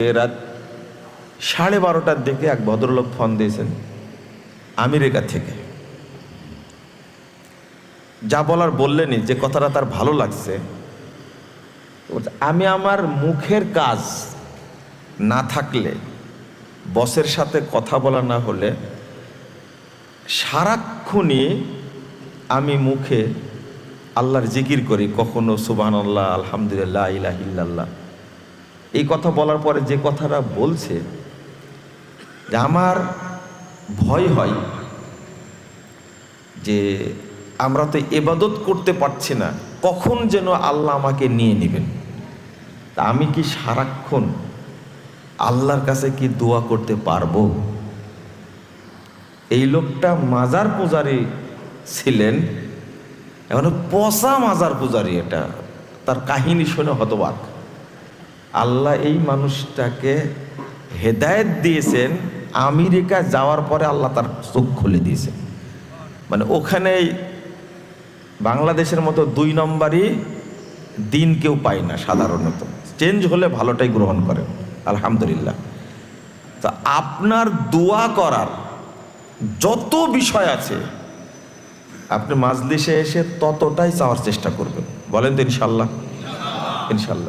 রাত 12:30টার দিকে এক ভদ্রলোক ফোন দিয়েছেন আমেরিকা থেকে। যা বলার বললেনই, যে কথাটা তার ভালো লাগছে। আমি আমার মুখের কাজ না থাকলে, বসের সাথে কথা বলা না হলে, সারাক্ষণই আমি মুখে আল্লাহর জিকির করি। কখনো সুবহানাল্লাহ, আলহামদুলিল্লাহ, লা ইলাহা ইল্লাল্লাহ। এই কথা বলার পরে যে কথাটা বলছে, যে আমার ভয় হয় যে আমরা তো ইবাদত করতে পারছি না, কখন যেন আল্লাহ আমাকে নিয়ে নেবেন। তা আমি কি সারাক্ষণ আল্লাহর কাছে কি দোয়া করতে পারবো? এই লোকটা মাজার পূজারী ছিলেন, এখন পচা মাজার পূজারী। এটা তার কাহিনী শুনে হতবাক। আল্লাহ এই মানুষটাকে হেদায়েত দিয়েছেন, আমেরিকা যাওয়ার পরে আল্লাহ তার চোখ খুলে দিয়েছেন। মানে ওখানে বাংলাদেশের মতো 2 নম্বরই দিন কেউ পায় না সাধারণত। চেঞ্জ হলে ভালোটাই গ্রহণ করেন, আলহামদুলিল্লাহ। তা আপনার দোয়া করার যত বিষয় আছে, আপনি মাজলিসে এসে ততটাই চাওয়ার চেষ্টা করবেন। বলেন তো ইনশাল্লাহ? ইনশাল্লাহ।